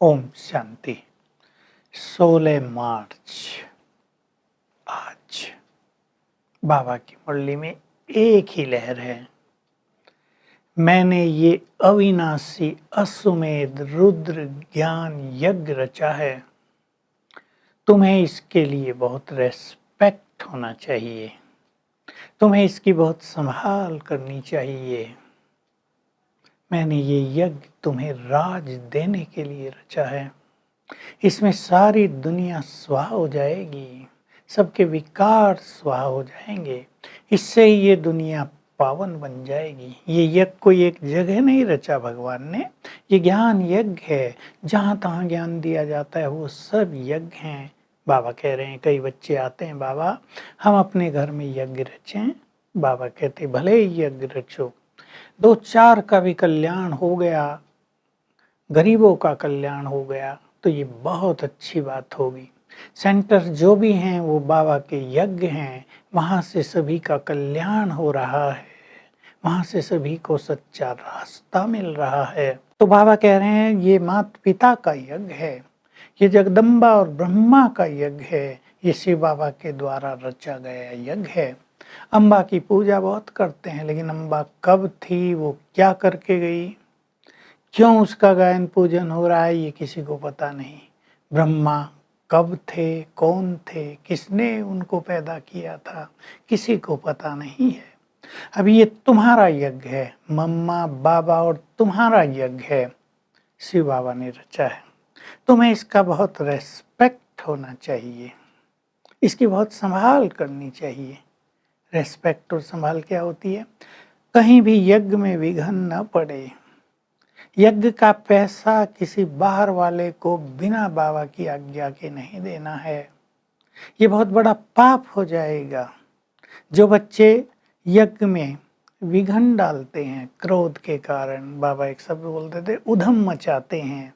ओम शांति। 16 मार्च आज बाबा की मुरली में एक ही लहर है। मैंने ये अविनाशी अश्वमेध रुद्र ज्ञान यज्ञ रचा है। तुम्हें इसके लिए बहुत रेस्पेक्ट होना चाहिए। तुम्हें इसकी बहुत संभाल करनी चाहिए। मैंने ये यज्ञ तुम्हें राज देने के लिए रचा है। इसमें सारी दुनिया स्वाहा हो जाएगी, सबके विकार स्वाहा हो जाएंगे। इससे ही ये दुनिया पावन बन जाएगी। ये यज्ञ कोई एक जगह नहीं रचा भगवान ने, ये ज्ञान यज्ञ है। जहाँ तहाँ ज्ञान दिया जाता है वो सब यज्ञ हैं। बाबा कह रहे हैं, कई बच्चे आते हैं, बाबा हम अपने घर में यज्ञ रचें। बाबा कहते भले ही यज्ञ रचो, 2-4 का भी कल्याण हो गया, गरीबों का कल्याण हो गया तो ये बहुत अच्छी बात होगी। सेंटर जो भी हैं वो बाबा के यज्ञ हैं, वहाँ से सभी का कल्याण हो रहा है, वहाँ से सभी को सच्चा रास्ता मिल रहा है। तो बाबा कह रहे हैं ये माता पिता का यज्ञ है, ये जगदम्बा और ब्रह्मा का यज्ञ है, ये शिव बाबा के द्वारा रचा गया यज्ञ है। अम्बा की पूजा बहुत करते हैं, लेकिन अम्बा कब थी, वो क्या करके गई, क्यों उसका गायन पूजन हो रहा है, ये किसी को पता नहीं। ब्रह्मा कब थे, कौन थे, किसने उनको पैदा किया था, किसी को पता नहीं है। अब ये तुम्हारा यज्ञ है, मम्मा बाबा और तुम्हारा यज्ञ है, शिव बाबा ने रचा है। तुम्हें इसका बहुत रेस्पेक्ट होना चाहिए, इसकी बहुत संभाल करनी चाहिए। रेस्पेक्ट और संभाल क्या होती है? कहीं भी यज्ञ में विघ्न न पड़े। यज्ञ का पैसा किसी बाहर वाले को बिना बाबा की आज्ञा के नहीं देना है, ये बहुत बड़ा पाप हो जाएगा। जो बच्चे यज्ञ में विघ्न डालते हैं क्रोध के कारण, बाबा एक शब्द बोलते थे, उधम मचाते हैं,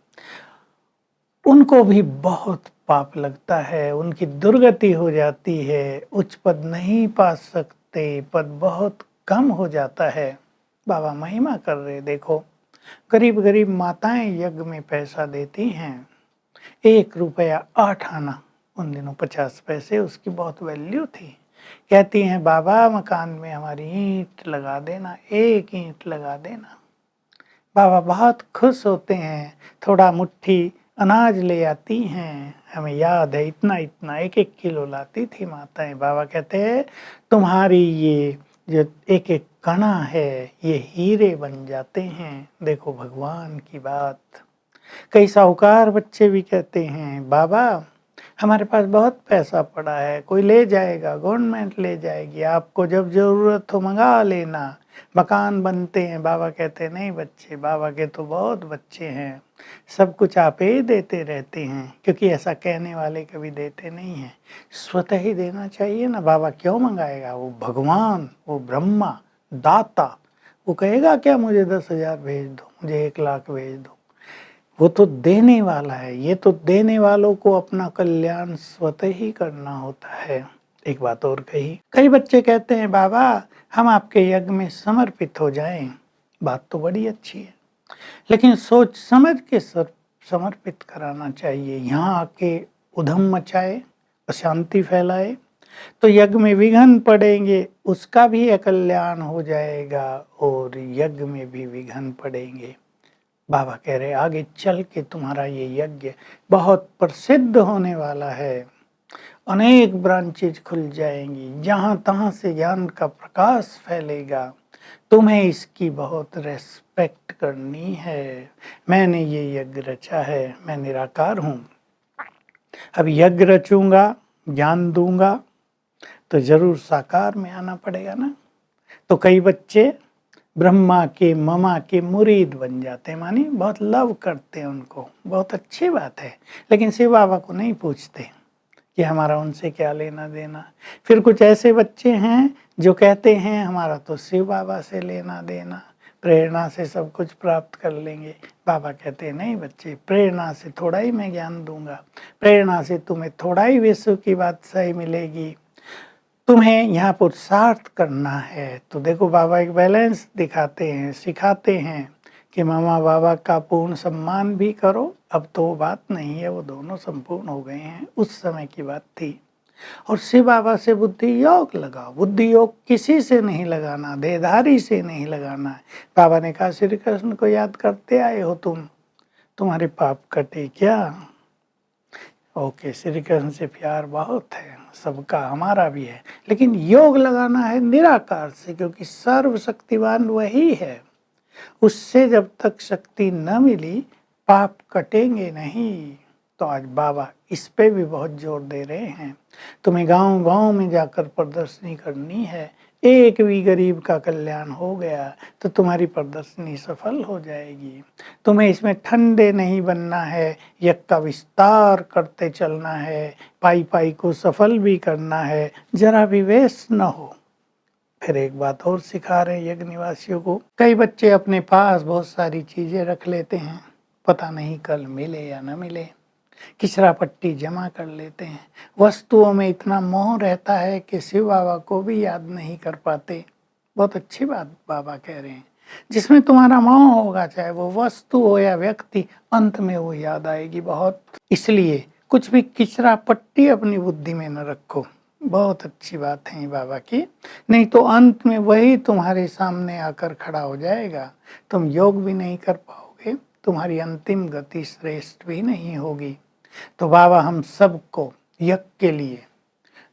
उनको भी बहुत पाप लगता है, उनकी दुर्गति हो जाती है, उच्च पद नहीं पा सकते, पद बहुत कम हो जाता है। बाबा महिमा कर रहे, देखो गरीब गरीब माताएं यज्ञ में पैसा देती हैं, 1 रुपया 8 आना, उन दिनों 50 पैसे, उसकी बहुत वैल्यू थी। कहती हैं बाबा मकान में हमारी ईंट लगा देना, 1 ईंट लगा देना। बाबा बहुत खुश होते हैं, थोड़ा मुट्ठी अनाज ले आती हैं, हमें याद है इतना इतना 1-1 किलो लाती थी माताएं। बाबा कहते हैं तुम्हारी ये जो 1-1 कणा है ये हीरे बन जाते हैं। देखो भगवान की बात। कई साहूकार बच्चे भी कहते हैं बाबा हमारे पास बहुत पैसा पड़ा है, कोई ले जाएगा, गवर्नमेंट ले जाएगी, आपको जब जरूरत हो मंगा लेना, मकान बनते हैं। बाबा कहते हैं नहीं बच्चे, बाबा के तो बहुत बच्चे हैं, सब कुछ आप ही देते रहते हैं, क्योंकि ऐसा कहने वाले कभी देते नहीं हैं, स्वतः ही देना चाहिए ना। बाबा क्यों मंगाएगा? वो भगवान, वो ब्रह्मा दाता, वो कहेगा क्या मुझे 10,000 भेज दो, मुझे 1 लाख भेज दो? वो तो देने वाला है। ये तो देने वालों को अपना कल्याण स्वतः ही करना होता है। एक बात और कही, कई बच्चे कहते हैं बाबा हम आपके यज्ञ में समर्पित हो जाएं। बात तो बड़ी अच्छी है, लेकिन सोच समझ के समर्पित कराना चाहिए। यहाँ आके उधम मचाए, अशांति फैलाए तो यज्ञ में विघ्न पड़ेंगे, उसका भी अकल्याण हो जाएगा और यज्ञ में भी विघ्न पड़ेंगे। बाबा कह रहे आगे चल के तुम्हारा ये यज्ञ बहुत प्रसिद्ध होने वाला है, अनेक ब्रांचेज खुल जाएंगी, जहां तहां से ज्ञान का प्रकाश फैलेगा। तुम्हें इसकी बहुत रेस्पेक्ट करनी है। मैंने ये यज्ञ रचा है, मैं निराकार हूँ। अब यज्ञ रचूंगा, ज्ञान दूंगा तो जरूर साकार में आना पड़ेगा ना। तो कई बच्चे ब्रह्मा के ममा के मुरीद बन जाते हैं, मानी बहुत लव करते हैं उनको, बहुत अच्छी बात है, लेकिन शिव बाबा को नहीं पूछते कि हमारा उनसे क्या लेना देना। फिर कुछ ऐसे बच्चे हैं जो कहते हैं हमारा तो शिव बाबा से लेना देना, प्रेरणा से सब कुछ प्राप्त कर लेंगे। बाबा कहते हैं नहीं बच्चे, प्रेरणा से थोड़ा ही मैं ज्ञान दूंगा, प्रेरणा से तुम्हें थोड़ा ही विश्व की बात सही मिलेगी, तुम्हें यहाँ पुरुषार्थ करना है। तो देखो बाबा एक बैलेंस दिखाते हैं, सिखाते हैं कि मामा बाबा का पूर्ण सम्मान भी करो। अब तो वो बात नहीं है, वो दोनों संपूर्ण हो गए हैं, उस समय की बात थी। और शिव बाबा से बुद्धि योग लगाओ। बुद्धि योग किसी से नहीं लगाना, देहधारी से नहीं लगाना है। बाबा ने कहा श्री कृष्ण को याद करते आए हो तुम, तुम्हारे पाप कटे क्या? ओके, श्री कृष्ण से प्यार बहुत है, सबका, हमारा भी है, लेकिन योग लगाना है निराकार से, क्योंकि सर्वशक्तिवान वही है। उससे जब तक शक्ति न मिली पाप कटेंगे नहीं। तो आज बाबा इस पे भी बहुत जोर दे रहे हैं। तुम्हें गांव गांव में जाकर प्रदर्शनी करनी है। एक भी गरीब का कल्याण हो गया तो तुम्हारी प्रदर्शनी सफल हो जाएगी। तुम्हें इसमें ठंडे नहीं बनना है, यज्ञ का विस्तार करते चलना है, पाई पाई को सफल भी करना है, जरा भी वेस्ट न हो। फिर एक बात और सिखा रहे यज्ञ निवासियों को। कई बच्चे अपने पास बहुत सारी चीजें रख लेते हैं, पता नहीं कल मिले या न मिले, किचरा पट्टी जमा कर लेते हैं। वस्तुओं में इतना मोह रहता है कि शिव बाबा को भी याद नहीं कर पाते। बहुत अच्छी बात बाबा कह रहे हैं, जिसमें तुम्हारा मोह होगा, चाहे वो वस्तु हो या व्यक्ति, अंत में वो याद आएगी बहुत। इसलिए कुछ भी किचरा पट्टी अपनी बुद्धि में न रखो। बहुत अच्छी बात है बाबा की, नहीं तो अंत में वही तुम्हारे सामने आकर खड़ा हो जाएगा। तुम योग भी नहीं कर पाओगे, तुम्हारी अंतिम गति श्रेष्ठ भी नहीं होगी। तो बाबा हम सबको यज्ञ के लिए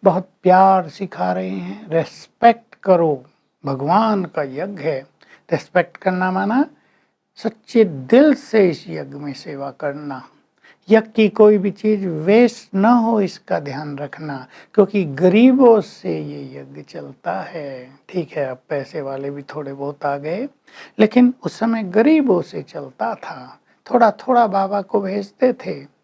बहुत प्यार सिखा रहे हैं। रेस्पेक्ट करो, भगवान का यज्ञ है। रेस्पेक्ट करना माना सच्चे दिल से इस यज्ञ में सेवा करना। यज्ञ की कोई भी चीज वेस्ट न हो, इसका ध्यान रखना, क्योंकि गरीबों से ये यज्ञ चलता है। ठीक है, अब पैसे वाले भी थोड़े बहुत आ गए, लेकिन उस समय गरीबों से चलता था। थोड़ा थोड़ा बाबा को भेजते थे।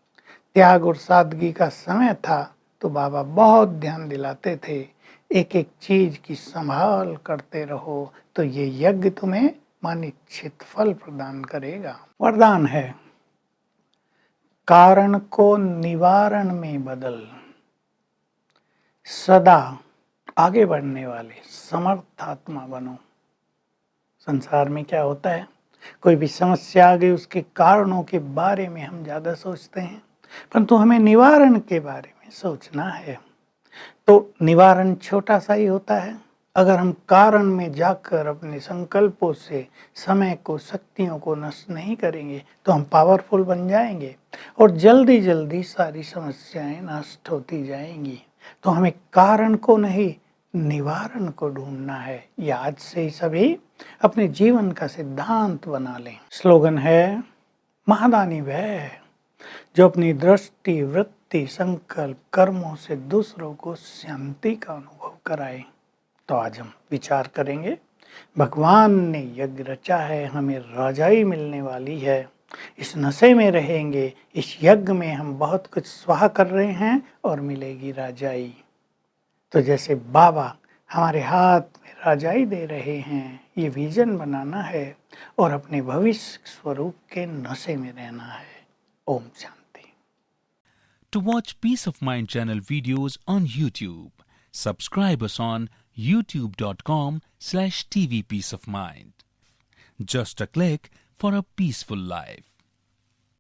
त्याग और सादगी का समय था तो बाबा बहुत ध्यान दिलाते थे, एक एक चीज की संभाल करते रहो, तो ये यज्ञ तुम्हें मानिच्छित फल प्रदान करेगा। वरदान है, कारण को निवारण में बदल, सदा आगे बढ़ने वाले समर्थ आत्मा बनो। संसार में क्या होता है, कोई भी समस्या आ गई, उसके कारणों के बारे में हम ज्यादा सोचते हैं, परंतु हमें निवारण के बारे में सोचना है। तो निवारण छोटा सा ही होता है। अगर हम कारण में जाकर अपने संकल्पों से समय को, शक्तियों को नष्ट नहीं करेंगे तो हम पावरफुल बन जाएंगे और जल्दी जल्दी सारी समस्याएं नष्ट होती जाएंगी। तो हमें कारण को नहीं, निवारण को ढूंढना है। ये आज से ही सभी अपने जीवन का सिद्धांत बना लें। स्लोगन है, महादानी वह है जो अपनी दृष्टि, वृत्ति, संकल्प, कर्मों से दूसरों को शांति का अनुभव कराए। तो आज हम विचार करेंगे, भगवान ने यज्ञ रचा है, हमें राजाई मिलने वाली है। इस नशे में रहेंगे, इस यज्ञ में हम बहुत कुछ स्वाहा कर रहे हैं और मिलेगी राजाई। तो जैसे बाबा हमारे हाथ में राजाई दे रहे हैं, ये विजन बनाना है और अपने भविष्य स्वरूप के नशे में रहना है। Om Shanti. To watch Peace of Mind channel videos on YouTube, subscribe us on youtube.com/tvpeaceofmind. Just a click for a peaceful life.